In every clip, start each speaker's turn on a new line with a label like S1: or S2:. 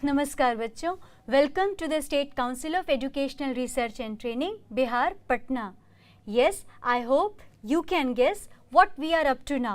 S1: नमस्कार बच्चों, welcome to the state council of educational research and training Bihar Patna. Yes, I hope you can guess what we are up to now.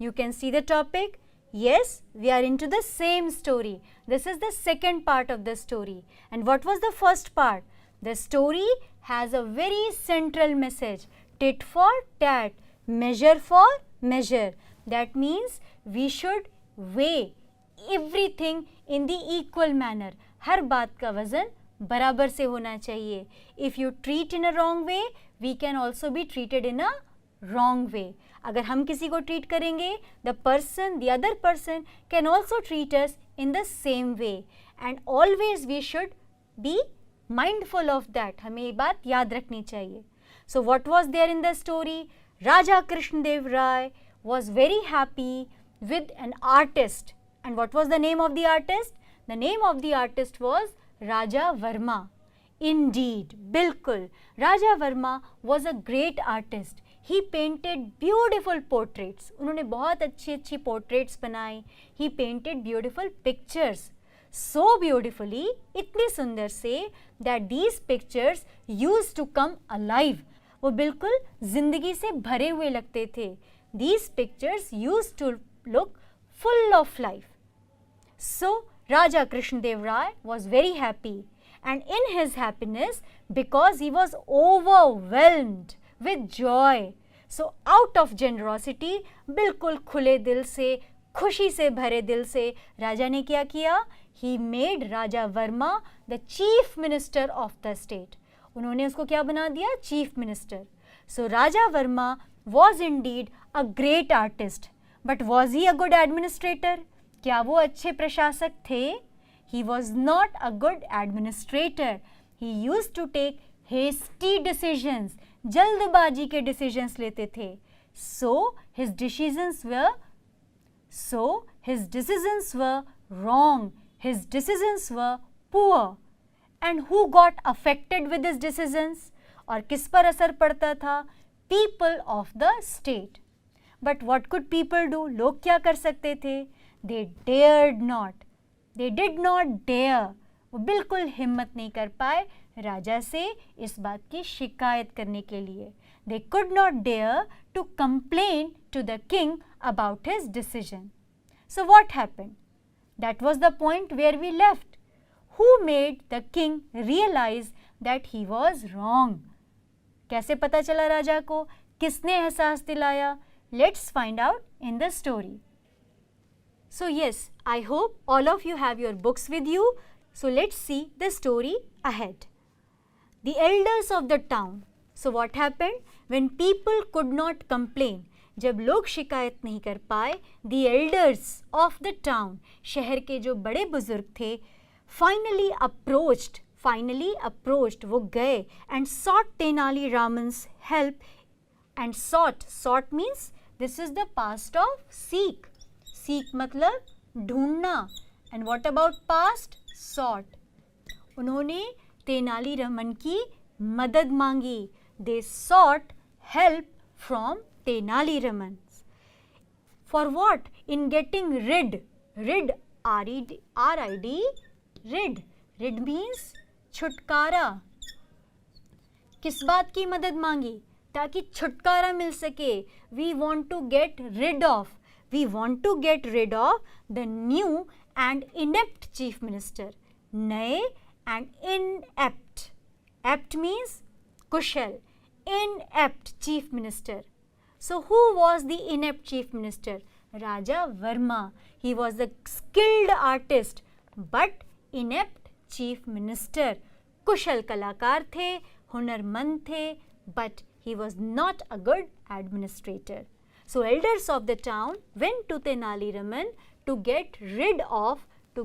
S1: You can see the topic. Yes, we are into the same story. This is the second part of the story. And what was the first part? The story has a very central message. Tit for tat, measure for measure. That means we should weigh everything in the equal manner. हर बात का वजन बराबर से होना चाहिए. If you treat in a wrong way, we can also be treated in a wrong way. अगर हम किसी को treat करेंगे, the other person can also treat us in the same way. And always we should be mindful of that. हमें ये बात याद रखनी चाहिए. So what was there in the story? Raja Krishnadev Rai was very happy with an artist. And what was the name of the artist? The name of the artist was Raja Varma. Indeed, bilkul. Raja Varma was a great artist. He painted beautiful portraits. उन्होंने बहुत अच्छी portraits बनाई. He painted beautiful pictures. So beautifully, इतने सुंदर से that these pictures used to come alive. वो बिल्कुल जिंदगी से भरे हुए लगते थे. These pictures used to look full of life. So, Raja Krishnadev Rai was very happy, and in his happiness, because he was overwhelmed with joy, so out of generosity, बिल्कुल खुले दिल से, खुशी से भरे दिल से, राजा ने क्या किया? He made Raja Varma the chief minister of the state. उन्होंने उसको क्या बना दिया? Chief minister. So, Raja Varma was indeed a great artist, but was he a good administrator? क्या वो अच्छे प्रशासक थे? He was not a good administrator. He used to take hasty decisions. जल्दबाजी के decisions लेते थे. So his decisions were wrong. His decisions were poor. And who got affected with his decisions? और किस पर असर पड़ता था? People of the state. But what could people do? लोग क्या कर सकते थे? They dared not. They did not dare. वो बिल्कुल हिम्मत नहीं कर पाए राजा से इस बात की शिकायत करने के लिए. They could not dare to complain to the king about his decision. So what happened? That was the point where we left. Who made the king realize that he was wrong? कैसे पता चला राजा को? किसने एहसास दिलाया? Let's find out in the story. So yes, I hope all of you have your books with you. So let's see the story ahead. The elders of the town. So what happened? When people could not complain, जब लोग शिकायत नहीं कर पाए, the elders of the town, शहर के जो बड़े बुजुर्ग थे, finally approached, वो गए and sought Tenali Raman's help. And sought means this is the past of seek. Seek मतलब ढूंढना. And what about past? Sought. उन्होंने तेनाली रामन की मदद मांगी. They sought help from Tenali Raman. For what? In getting rid. R-I-D. Rid means छुटकारा. किस बात की मदद मांगी? ताकि छुटकारा मिल सके. We want to get rid of the new and inept chief minister. नए and inept. Apt means Kusal. Inept chief minister. So who was the inept chief minister? Raja Varma. He was a skilled artist but inept chief minister. कुशल कलाकार थे, हुनरमंद थे, but he was not a good administrator. So elders of the town went to Tenali Raman to get rid of the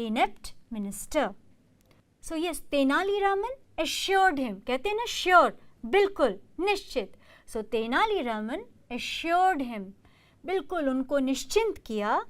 S1: inept minister. So yes, Tenali Raman assured him. कहते हैं ना sure, बिल्कुल, निश्चित. So Tenali Raman assured him. बिल्कुल उनको निश्चिंत किया.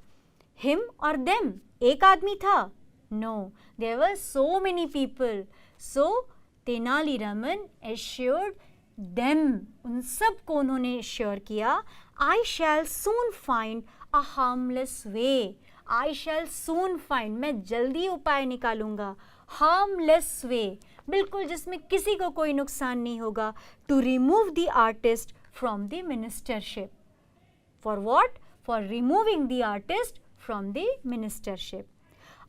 S1: Him or them? एक आदमी था? No, there were so many people. So Tenali Raman assured them. उन सब को उन्होंने assure किया. I shall soon find a harmless way. I shall soon find, मैं जल्दी उपाय निकालूंगा, हार्मलेस वे, बिल्कुल जिसमें किसी को कोई नुकसान नहीं होगा, to remove the artist from the ministership. For what? For removing the artist from the ministership.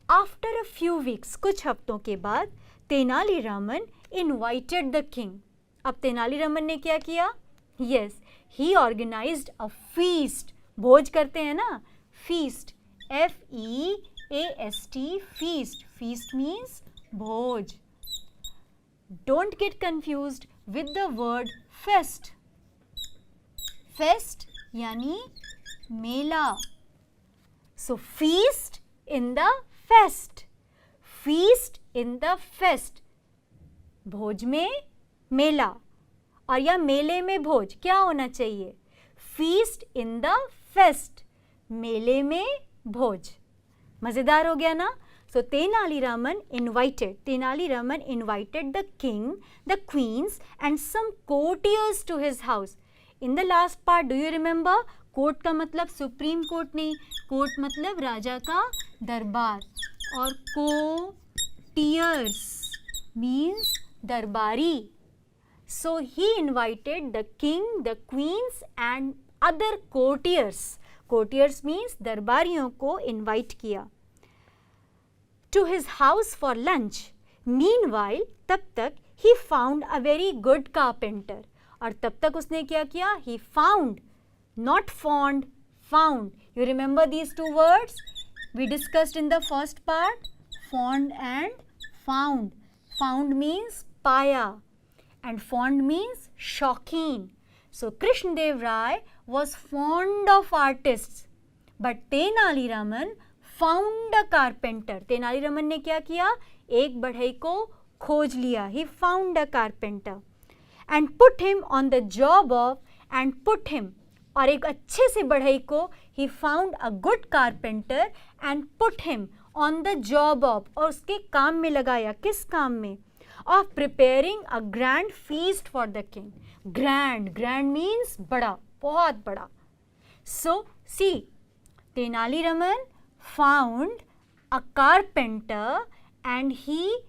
S1: After a few weeks, कुछ हफ्तों के बाद, तेनालीरामन इनवाइटेड द किंग. अब तेनालीरामन ने क्या किया? यस, ही ऑर्गेनाइज्ड अ फीस्ट. भोज करते हैं ना, feast, FEAST, feast. Feast means Bhoj. Don't get confused with the word fest. Fest यानी मेला. So feast in the fest. Feast in the fest. भोज में मेला और या मेले में भोज, क्या होना चाहिए? Feast in the fest. मेले में भोज. मजेदार हो गया ना? So Tenali Raman invited the king, the queens and some courtiers to his house. In the last part, do you remember? Court का मतलब सुप्रीम कोर्ट नहीं, कोर्ट मतलब राजा का दरबार, और courtiers means दरबारी. So he invited the king, the queens and other courtiers. Courtiers means दरबारियों को invite किया to his house for lunch. Meanwhile, तब तक he found a very good carpenter. और तब तक उसने क्या किया? He found, not fond, found. You remember these two words we discussed in the first part? Fond and found. Found means पाया and fond means शौकीन. So Krishnadev Rai was fond of artists, but Tenali Raman found a carpenter. Tenali Raman ने क्या किया? एक बढ़ई को खोज लिया. He found a carpenter and put him on the job of, and put him, और एक अच्छे से बढ़ई को, he found a good carpenter and put him on the job of, और उसके काम में लगाया. किस काम में? Of preparing a grand feast for the king. Grand means बड़ा, बहुत बड़ा. So see, Tenali Raman found a carpenter and he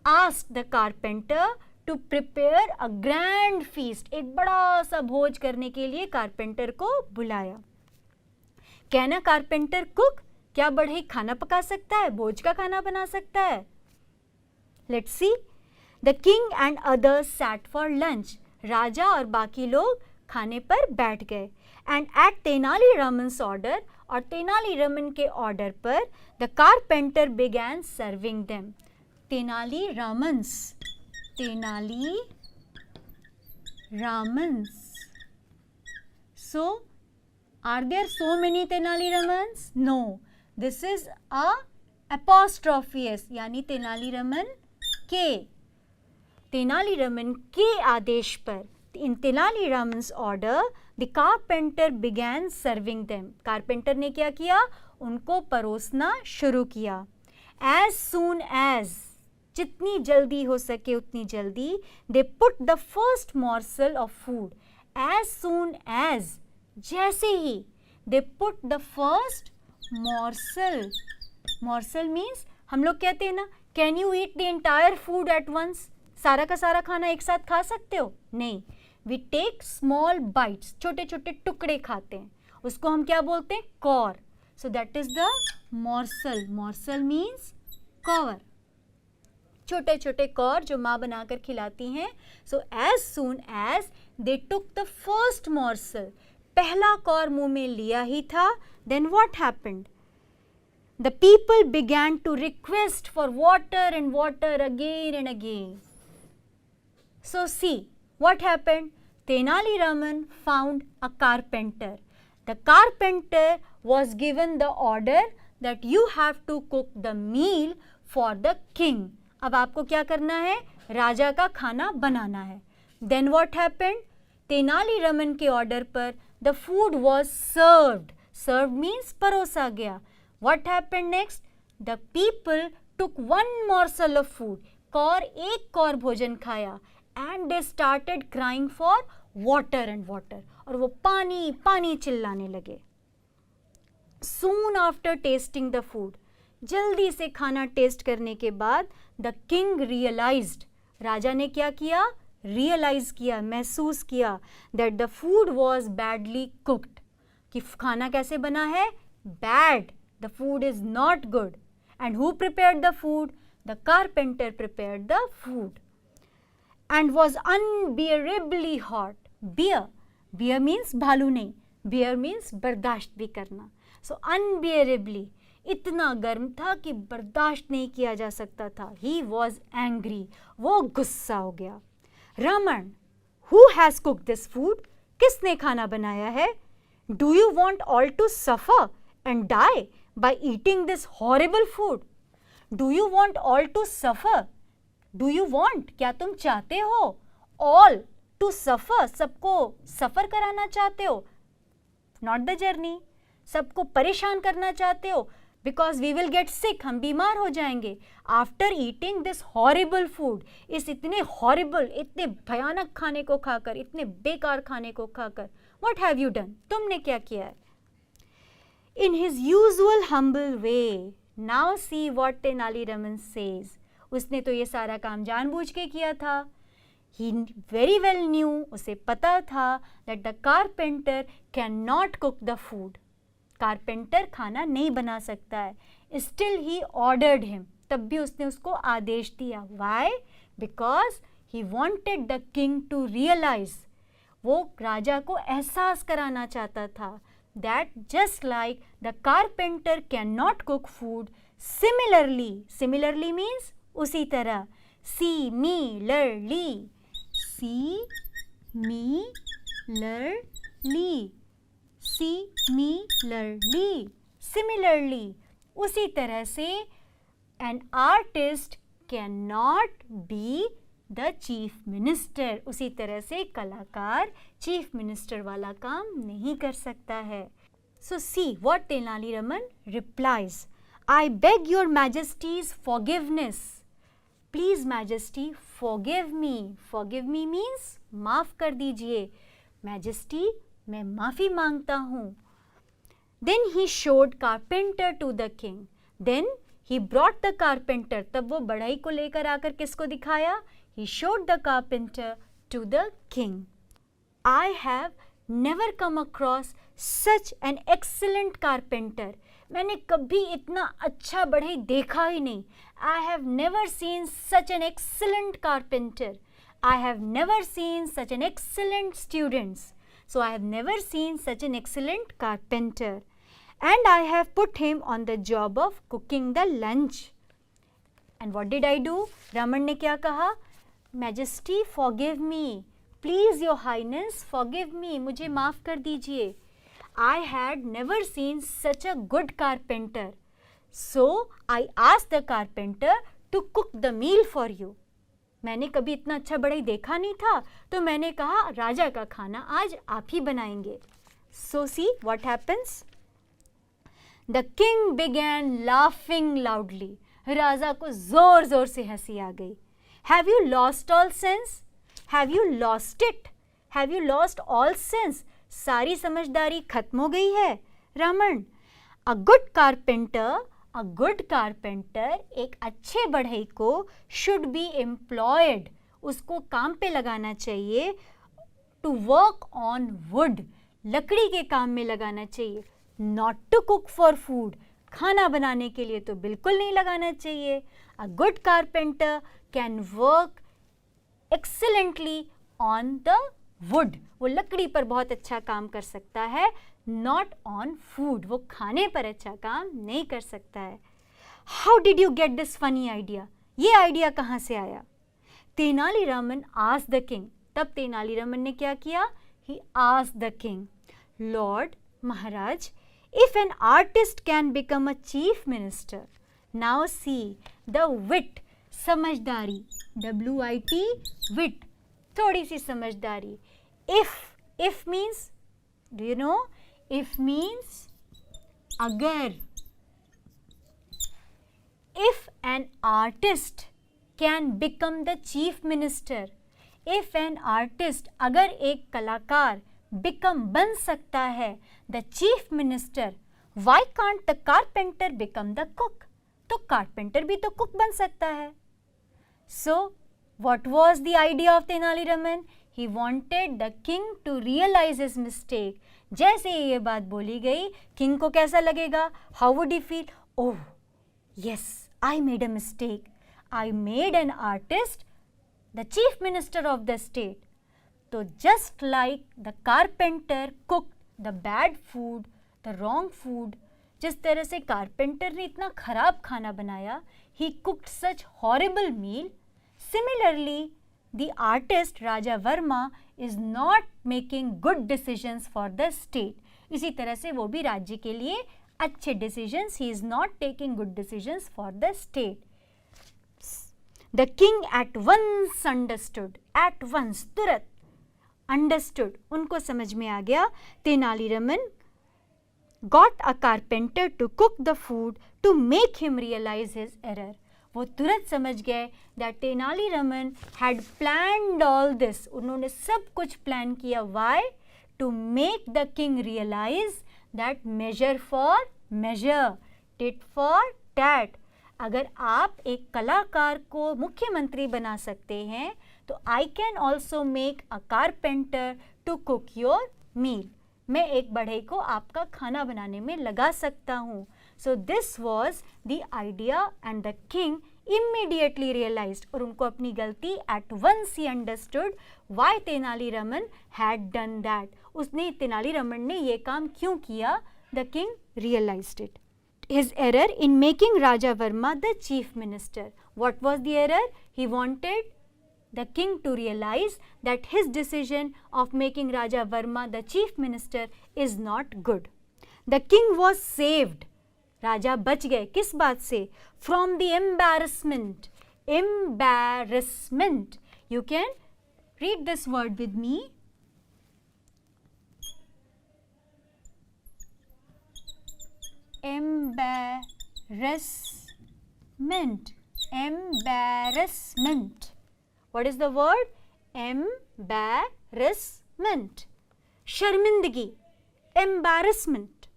S1: asked the carpenter to prepare a grand feast. एक बड़ा सा भोज करने के लिए कारपेंटर को बुलाया. Can a carpenter cook? क्या बढ़ई खाना पका सकता है? भोज का खाना बना सकता है? Let's see. The king and others sat for lunch. राजा और बाकी लोग खाने पर बैठ गए. And at Tenali Raman's order, और तेनाली रमन के ऑर्डर पर, the carpenter began serving them. Tenali Ramans. So, are there so many Tenali Ramans? No. This is a apostrophe S, यानी तेनाली रमन के. तेनाली रमन के आदेश पर, in Tenali Raman's order, the carpenter began serving them. Carpenter ने क्या किया? उनको परोसना शुरू किया. As soon as, जितनी जल्दी हो सके उतनी जल्दी, they put the first morsel of food. As soon as, जैसे ही, they put the first morsel. Morsel means, हम लोग कहते हैं ना, can you eat the entire food at once? सारा का सारा खाना एक साथ खा सकते हो? नहीं. We take small bites, छोटे छोटे टुकड़े खाते हैं, उसको हम क्या बोलते हैं? Kaur. So that is the morsel. Morsel means Kaur. छोटे छोटे कौर जो माँ बनाकर खिलाती हैं. So as soon as they took the first morsel, पहला कौर मुंह में लिया ही था, then what happened? The people began to request for water and water again and again. So see, what happened? Tenali Raman found a carpenter. The carpenter was given the order that you have to cook the meal for the king. अब आपको क्या करना है? राजा का खाना बनाना है. Then what happened? Tenali Raman के order पर the food was served. Served means परोसा गया. What happened next? The people took one morsel of food. Kaur एक कौर भोजन खाया. And they started crying for water and water. और वो पानी पानी चिल्लाने लगे. Soon after tasting the food, जल्दी से खाना टेस्ट करने के बाद द किंग रियलाइज्ड, राजा ने क्या किया, रियलाइज किया, महसूस किया that the food was badly cooked, कि खाना कैसे बना है, bad, the food is not good. And who prepared the food, the carpenter prepared the food. And was unbearably hot. Bear, bear means भालू नहीं, बियर मीन्स बर्दाश्त भी करना. सो अनबियरेबली, इतना गर्म था कि बर्दाश्त नहीं किया जा सकता था. ही वॉज एंग्री, वो गुस्सा हो गया. Ravan, who has cooked this food, किसने खाना बनाया है. Do you want all to suffer and die by eating this horrible food. Do you want all to suffer, do you want, क्या तुम चाहते हो, ऑल टू सफर, सबको सफर कराना चाहते हो, नॉट द जर्नी, सबको परेशान करना चाहते हो, because we will get sick, हम बीमार हो जाएंगे. After eating this horrible food, इस इतने हॉरिबल, इतने भयानक खाने को खाकर, इतने बेकार खाने को खाकर, व्हाट हैव यू डन, तुमने क्या किया है. In his usual humble way, now see what Tenali Raman says, उसने तो ये सारा काम जानबूझ के किया था. He very well knew, उसे पता था that the carpenter cannot cook the food. Carpenter खाना नहीं बना सकता है. Still he ordered him, तब भी उसने उसको आदेश दिया. Why? Because he wanted the king to realize, वो राजा को एहसास कराना चाहता था that just like the carpenter cannot cook food, similarly, similarly means उसी तरह, similarly, similarly, उसी तरह से an artist cannot be the chief minister, उसी तरह से कलाकार चीफ मिनिस्टर वाला काम नहीं कर सकता है. So see what Tenali replies. I beg your majesty's forgiveness. Please majesty forgive me. Forgive me means माफ़ कर दीजिए. Majesty, मैं माफ़ी मांगता हूँ. Then he showed carpenter to the king. Then he brought the carpenter. तब वो बढ़ई को लेकर आकर किसको दिखाया? He showed the carpenter to the king. I have never come across such an excellent carpenter. मैंने कभी इतना अच्छा बढ़ई देखा ही नहीं. I have never seen such an excellent carpenter. I have never seen such an excellent students. So I have never seen such an excellent carpenter. And I have put him on the job of cooking the lunch. And what did I do? Raman ने क्या कहा? Majesty, forgive me. Please, your highness, forgive me. मुझे माफ़ कर दीजिए. I had never seen such a good carpenter. So I asked the carpenter to cook the meal for you. मैंने कभी इतना अच्छा बढ़ई देखा नहीं था, तो मैंने कहा राजा का खाना आज आप ही बनाएंगे. So see what happens? The king began laughing loudly. राजा को जोर जोर से हंसी आ गई. Have you lost all sense? Have you lost it? Have you lost all sense? सारी समझदारी खत्म हो गई है. रावण, a good carpenter, एक अच्छे बढ़ई को should be employed, उसको काम पे लगाना चाहिए, to work on wood, लकड़ी के काम में लगाना चाहिए, not to cook for food, खाना बनाने के लिए तो बिल्कुल नहीं लगाना चाहिए. A good carpenter can work excellently on the wood, वो लकड़ी पर बहुत अच्छा काम कर सकता है, not on food, वो खाने पर अच्छा काम नहीं कर सकता है. How did you get this funny idea? ये आइडिया कहाँ से आया? Tenali Raman asked the king. तब तेनालीरामन ने क्या किया? He asked the king, Lord, Maharaj, if an artist can become a chief minister, now see the wit, समझदारी, W-I-T, wit, थोड़ी सी समझदारी. If means, do you know? If means अगर. If an artist can become the chief minister, if an artist, अगर एक कलाकार become बन सकता है the chief minister, Why can't the carpenter become the cook? तो कारपेंटर भी तो कुक बन सकता है. So what was the idea of Tenali Raman? He wanted the king to realize his mistake. जैसे ये बात बोली गई, किंग को कैसा लगेगा? How would he feel? Oh, yes, I made a mistake. I made an artist the chief minister of the state. So just like the carpenter cooked the bad food, the wrong food, जिस तरह से carpenter ने इतना खराब खाना बनाया, he cooked such horrible meal. Similarly, the artist Raja Varma is not making good decisions for the state. इसी तरह से वो भी राज्य के लिए अच्छे decisions, he is not taking good decisions for the state. The king at once understood, at once, तुरंत understood, उनको समझ में आ गया. Tenali Raman got a carpenter to cook the food to make him realize his error. वो तुरंत समझ गए that Tenali Raman had planned all this. उन्होंने सब कुछ प्लान किया. Why? To make the king realize that measure for measure, tit for tat. अगर आप एक कलाकार को मुख्यमंत्री बना सकते हैं तो I can also make a carpenter to cook your meal. मैं एक बढ़ई को आपका खाना बनाने में लगा सकता हूँ. So this was the idea and the king immediately realized, और उनको अपनी गलती at once he understood why Tenali Raman had done that. उसने तेनाली रमन ने ये काम क्यों किया? The king realized it. His error in making Raja Varma the chief minister. What was the error? He wanted the king to realize that his decision of making Raja Varma the chief minister is not good. The king was saved. राजा बच गए किस बात से? From the embarrassment. Embarrassment. You can read this word with me. Embarrassment. Embarrassment. What is the word? Embarrassment. शर्मिंदगी. Embarrassment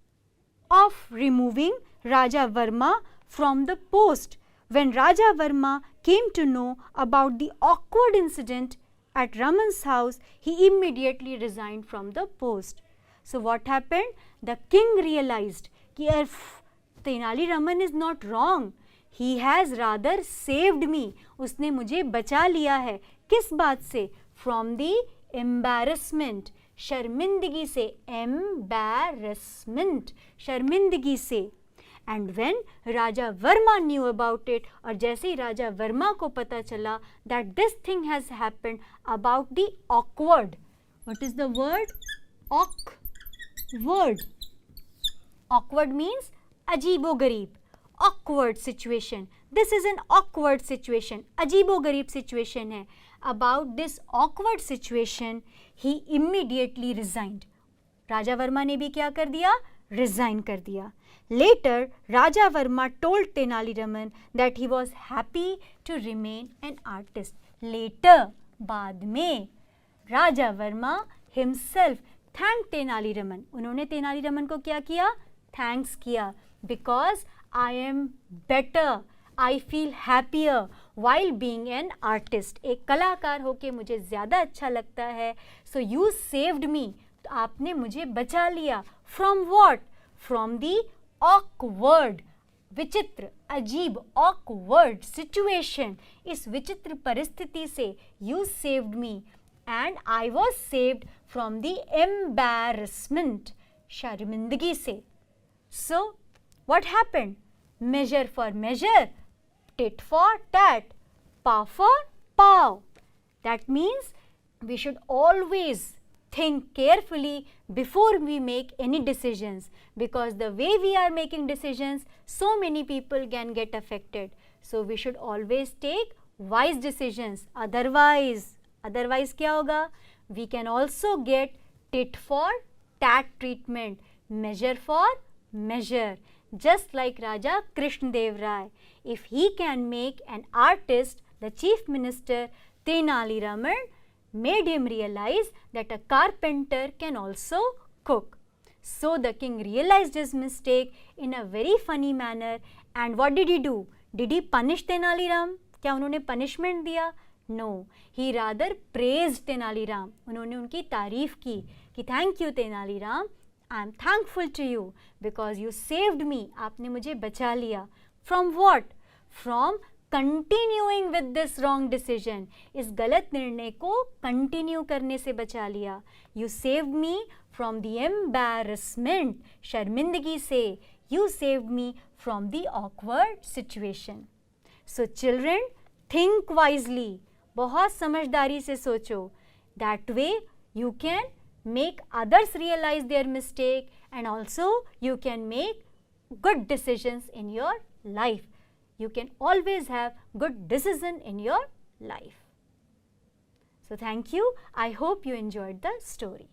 S1: of removing Raja Varma from the post. When Raja Varma came to know about the awkward incident at Raman's house, he immediately resigned from the post. So what happened? The king realized कि Tenali Raman is not wrong. He has rather saved me. उसने मुझे बचा लिया है. किस बात से? From the embarrassment. शर्मिंदगी से. Embarrassment. शर्मिंदगी से. And when Raja Varma knew about it, और जैसे ही राजा वर्मा को पता चला that this thing has happened about the awkward. What is the word? Awkward. Awkward means अजीबो-गरीब. Awkward situation. This is an awkward situation. अजीबो-गरीब situation है. About this awkward situation, he immediately resigned. राजा वर्मा ने भी क्या कर दिया? Resign कर दिया. Later, Raja Varma told Tenali Raman that he was happy to remain an artist. Later, बाद में, Raja Varma himself thanked Tenali Raman. उन्होंने तेनाली रमन को क्या किया? Thanks किया. Because I am better. I feel happier while being an artist. एक कलाकार होके मुझे ज़्यादा अच्छा लगता है. So you saved me. तो आपने मुझे बचा लिया. From what? From the awkward, विचित्र, अजीब, awkward situation. इस विचित्र परिस्थिति से you saved me and I was saved from the embarrassment, शर्मिंदगी से. So what happened? Measure for measure, tit for tat, paw for paw. That means we should always think carefully before we make any decisions, because the way we are making decisions, so many people can get affected. So we should always take wise decisions. Otherwise क्या होगा? We can also get tit for tat treatment, measure for measure. Just like Raja Krishnadev Rai, if he can make an artist the chief minister, Tenali Raman made him realize that a carpenter can also cook. So the king realized his mistake in a very funny manner, and what did he do? Did he punish Tenali Ram? क्या उन्होंने punishment दिया? No, he rather praised Tenali Ram. उन्होंने उनकी तारीफ की कि thank you Tenali Ram, I am thankful to you because you saved me. आपने मुझे बचा लिया. From what? From continuing with this wrong decision. इस गलत निर्णय को continue करने से बचा लिया. You saved me from the embarrassment. शर्मिंदगी से. You saved me from the awkward situation. So children, think wisely. बहुत समझदारी से सोचो. That way you can make others realize their mistake, and also you can make good decisions in your life. You can always have good decision in your life. So thank you. I hope you enjoyed the story.